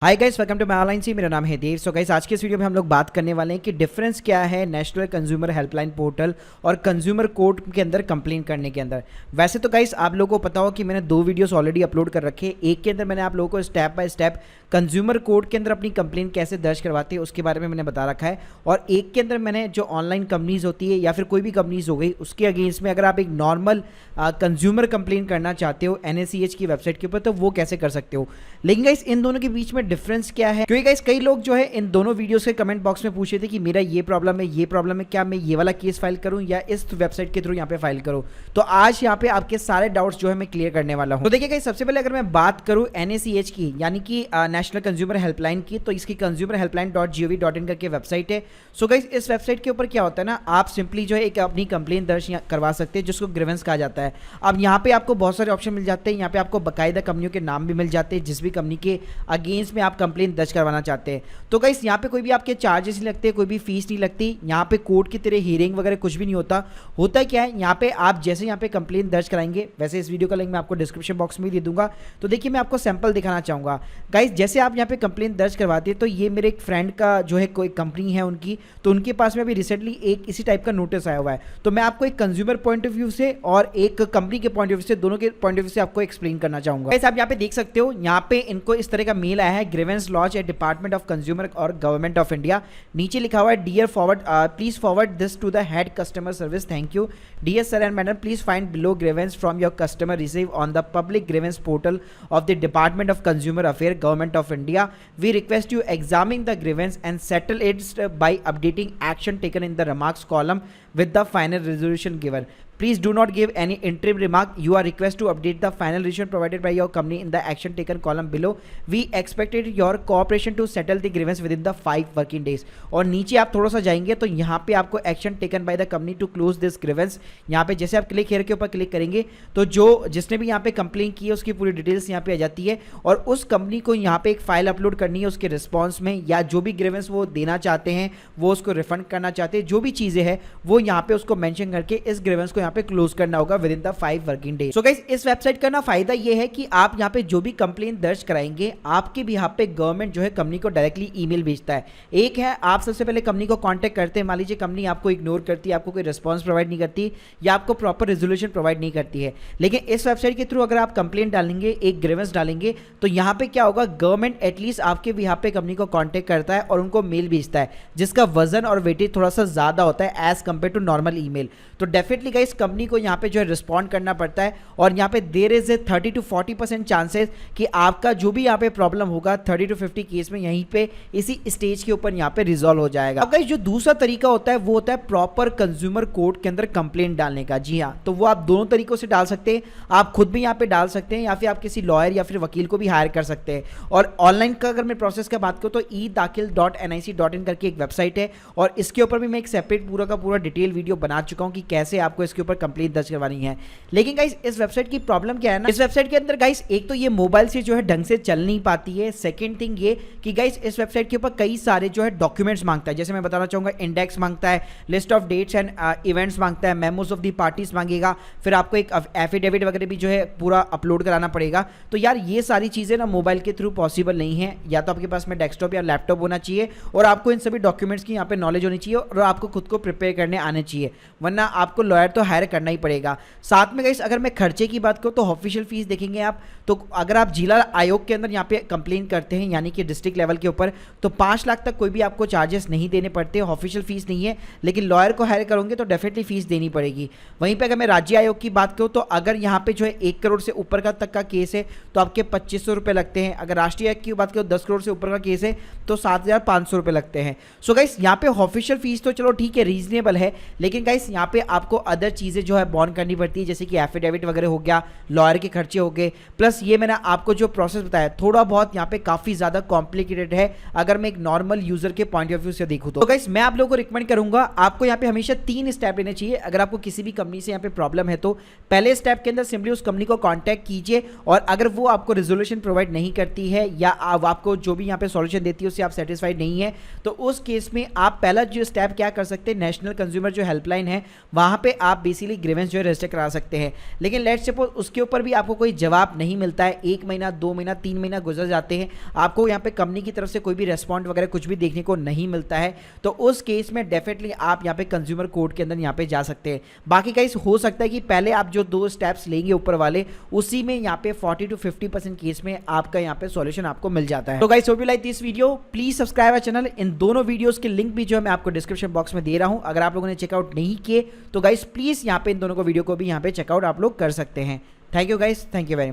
Hi guys, welcome to my online C. मेरा नाम है देव। सो गाइस, आज के इस वीडियो में हम लोग बात करने वाले हैं कि डिफरेंस क्या है नेशनल कंज्यूमर हेल्पलाइन पोर्टल और कंज्यूमर कोर्ट के अंदर कंप्लेन करने के अंदर। वैसे तो गाइस आप लोगों को पता हो कि मैंने 2 वीडियोस ऑलरेडी अपलोड कर रखे हैं। एक के अंदर मैंने आप लोगों को step by step consumer court के अंदर अपनी कंप्लेन कैसे दर्ज करवाते हैं उसके बारे में मैंने बता रखा है, और एक के अंदर मैंने जो ऑनलाइन कंपनीज होती है या फिर कोई भी कंपनीज हो गई उसके अगेंस्ट में अगर आप एक नॉर्मल कंज्यूमर कंप्लेन करना चाहते हो NACH की वेबसाइट के ऊपर तो वो कैसे कर सकते हो। लेकिन गाइस इन दोनों के बीच में डिफरेंस क्या है, क्योंकि गाइस कई लोग जो है इन दोनों वीडियोस के कमेंट बॉक्स में पूछ रहे थे कि मेरा ये प्रॉब्लम है, क्या मैं ये वाला केस फाइल करूं या इस वेबसाइट के थ्रू यहाँ पे फाइल करूं। तो आज यहाँ पे आपके सारे डाउट्स जो है मैं क्लियर करने वाला हूं। तो देखिए गाइस, सबसे पहले अगर मैं बात करूं NACH की यानी कि नेशनल कंज्यूमर हेल्पलाइन की, तो इसकी consumerhelpline.gov.in करके वेबसाइट है। सो गाइस इस वेबसाइट के ऊपर क्या होता है ना, आप सिंपली जो है एक अपनी कंप्लेन दर्ज करवा सकते हैं जिसको ग्रीवेंस कहा जाता है। अब यहाँ पे आपको बहुत सारे ऑप्शन मिल जाते हैं। यहाँ पे आपको बाकायदा कंपनियों के नाम भी मिल जाते हैं जिस भी कंपनी के अगेंस्ट में आप कंप्लेन दर्ज करवाना चाहते हैं। तो गाइस यहाँ पे कोई भी आपके चार्जेस नहीं लगते, कोई भी फीस नहीं लगती। यहाँ पे कोर्ट की तरह हियरिंग वगैरह कुछ भी नहीं होता। होता क्या है, यहाँ पे आप जैसे यहाँ पे कंप्लेन दर्ज कराएंगे, वैसे इस वीडियो का लिंक मैं आपको डिस्क्रिप्शन बॉक्स में दे दूंगा। तो देखिए मैं आपको सैंपल दिखाना चाहूँगा। गाइस जैसे आप यहाँ पे कंप्लेन दर्ज करवाते हैं तो ये मेरे एक फ्रेंड का जो है कोई कंपनी है उनकी, तो उनके पास में अभी रिसेंटली एक इसी टाइप का नोटिस आया हुआ है। तो मैं आपको एक कंज्यूमर पॉइंट ऑफ व्यू से और एक कंपनी के पॉइंट ऑफ व्यू से, दोनों के पॉइंट ऑफ व्यू से आपको एक्सप्लेन करना चाहूंगा। गाइस आप यहाँ पे देख सकते हो, यहाँ पे इनको इस तरह का मेल आया है, grievance launch at department of consumer और गवर्नमेंट ऑफ इंडिया। नीचे लिखा हुआ है dear forward, please forward this to the head customer service, thank you dear sir and madam, please find below grievance from your customer receive on the public grievance portal of the department of consumer affair government of India. We request you examine the grievance and settle it by updating action taken in the remarks column with the final resolution given. Please do not give any interim remark. You are requested to update the final resolution provided by your company in the action taken column below. We expected your cooperation to settle the grievance within the 5 working days. और नीचे आप थोड़ा सा जाएंगे तो यहाँ पे आपको action taken by the company to close this grievance, यहाँ पे जैसे आप क्लिक हेयर के ऊपर क्लिक करेंगे तो जो जिसने भी यहाँ पे कंप्लेन की है उसकी पूरी डिटेल्स यहाँ पे आ जाती है, और उस कंपनी को यहाँ पे एक फाइल अपलोड करनी है उसके रिस्पॉन्स में, या जो भी ग्रीवेंस वो देना चाहते हैं, वो उसको रिफंड करना चाहते हैं, जो भी चीज़ें हैं वो यहाँ पे उसको मेंशन करके इस ग्रीवेंस को यहाँ पे क्लोज करना होगा with in the 5 working days. So guys इस वेबसाइट का ना फायदा ये है कि आप यहाँ पे जो भी कंप्लेन दर्ज कराएंगे आपके भी यहाँ पे गवर्नमेंट जो है कंपनी को डायरेक्टली ईमेल भेजता है। एक है आप सबसे पहले कंपनी को कांटेक्ट करते हैं, मान लीजिए कंपनी आपको इग्नोर करती है, आपको कोई रिस्पॉन्स प्रोवाइड नहीं करती या आपको प्रॉपर रेजोल्यूशन प्रोवाइड नहीं करती है। लेकिन इस वेबसाइट के थ्रू अगर आप कंप्लेन डालेंगे, एक ग्रीवेंस डालेंगे, तो यहाँ पे क्या होगा, गवर्नमेंट एटलीस्ट आपके भी यहाँ पे कंपनी को कॉन्टेक्ट करता है और उनको मेल भेजता है जिसका वजन और वेटेज थोड़ा सा ज्यादा होता है as compare to normal email. तो डेफिनेटली गाइस कंपनी को यहाँ पे जो है रिस्पॉन्ड करना पड़ता है, और यहाँ पे there is a 30 to 40% chances कि आपका जो भी यहाँ पे प्रॉब्लम होगा 30 to 50 केस में यहीं पे इसी स्टेज के ऊपर यहाँ पे रिजॉल्व हो जाएगा। अब गाइस जो दूसरा तरीका होता है वो होता है प्रॉपर कंज्यूमर कोर्ट के अंदर कंप्लेंट डालने का। जी हाँ, तो वो आप दोनों तरीकों से डाल सकते हैं, आप खुद भी यहाँ पे डाल सकते हैं या फिर आप किसी लॉयर या फिर वकील को भी हायर कर सकते हैं। और ऑनलाइन का अगर मैं प्रोसेस की बात करूँ तो edakil.nic.in करके एक वेबसाइट है, और इसके ऊपर भी मैं एक सेपरेट पूरा का पूरा डिटेल वीडियो बना चुका हूँ कि कैसे आपको इसके ऊपर कंप्लेंट दर्ज करवानी है। लेकिन गाइस इस वेबसाइट की प्रॉब्लम क्या है ना, इस वेबसाइट के अंदर गाइस एक तो ये मोबाइल से जो है ढंग से चल नहीं पाती है। सेकंड थिंग ये कि गाइस इस वेबसाइट के ऊपर कई सारे जो है डॉक्यूमेंट्स मांगता है, जैसे मैं बताना चाहूंगा इंडेक्स मांगता है, list of dates and events मांगता है, मेमोज ऑफ द पार्टीज मांगेगा, फिर आपको एक एफिडेविट वगैरह भी जो है पूरा अपलोड कराना पड़ेगा। तो यार ये सारी चीजें ना मोबाइल के थ्रू पॉसिबल नहीं है, या तो आपके पास में डेस्कटॉप या लैपटॉप होना चाहिए और आपको इन सभी डॉक्यूमेंट्स की यहाँ पे नॉलेज होनी चाहिए और आपको खुद को प्रिपेयर करने आने चाहिए, वरना आपको लॉयर तो हायर करना ही पड़ेगा। साथ में गाइस अगर मैं खर्चे की बात करूँ तो ऑफिशियल फीस देखेंगे आप, तो अगर आप जिला आयोग के अंदर यहाँ पे कंप्लेन करते हैं यानी कि डिस्ट्रिक्ट लेवल के ऊपर, तो 5 लाख तक कोई भी आपको चार्जेस नहीं देने पड़ते, ऑफिशियल फीस नहीं है। लेकिन लॉयर को हायर करोगे तो डेफिनेटली फीस देनी पड़ेगी। वहीं पे अगर मैं राज्य आयोग की बात करूँ तो अगर यहाँ पे जो है 1 करोड़ से ऊपर का तक का केस है तो आपके 2500 रुपये लगते हैं। अगर राष्ट्रीय आयोग की बात करूँ 10 करोड़ से ऊपर का केस है तो 7500 रुपये लगते हैं। सो गाइस यहाँ पे ऑफिशियल फीस तो चलो ठीक है, रीजनेबल है, लेकिन गाइस यहाँ पे आपको अदर चीज़ें जो है बॉन्ड करनी पड़ती है, जैसे कि एफिडेविट वगैरह हो गया, लॉयर के खर्चे हो गए, प्लस ये मैंने आपको जो प्रोसेस बताया थोड़ा बहुत यहाँ पे काफ़ी ज़्यादा कॉम्प्लिकेटेड है अगर मैं एक नॉर्मल यूजर के पॉइंट ऑफ व्यू से देखूँ तो। गाइस मैं आप लोगों को रिकमेंड करूंगा आपको यहाँ पे हमेशा 3 स्टेप लेने चाहिए। अगर आपको किसी भी कंपनी से यहाँ पे प्रॉब्लम है तो पहले स्टेप के अंदर सिंपली उस कंपनी को कॉन्टैक्ट कीजिए, और अगर वो आपको रेजोल्यूशन प्रोवाइड नहीं करती है या आपको जो भी यहाँ पे सॉल्यूशन देती है उससे आप सेटिस्फाइड नहीं है, तो उस केस में आप पहला जो स्टेप क्या कर सकते हैं, नेशनल कंज्यूमर जो हेल्पलाइन है वहाँ पे आप बेसिकली ग्रीवेंस जो है रजिस्टर करा सकते हैं। लेकिन लेट्स सपोज उसके ऊपर भी आपको कोई जवाब नहीं मिलता है, 1 महीना 2 महीना 3 महीना गुजर जाते हैं, आपको यहाँ पे कंपनी की तरफ से कोई भी रेस्पॉन्ड वगैरह कुछ भी देखने को नहीं मिलता है, तो उस केस में डेफिनेटली आप यहाँ पे कंज्यूमर कोर्ट के अंदर यहाँ पे जा सकते हैं। बाकी गाइस हो सकता है कि पहले आप जो 2 स्टेप्स लेंगे ऊपर वाले, उसी में यहाँ पे 40 to 50% केस में आपका यहाँ पे सॉल्यूशन आपको मिल जाता है। तो guys hope you like this video, please subscribe our channel. इन दोनों वीडियोस के लिंक भी जो है मैं आपको डिस्क्रिप्शन बॉक्स में दे रहा हूं, अगर आप लोगों ने चेकआउट नहीं किए तो गाइस प्लीज यहाँ पे इन दोनों को वीडियो को भी यहाँ पे चेकआउट आप लोग कर सकते हैं। Thank you guys, thank you very much.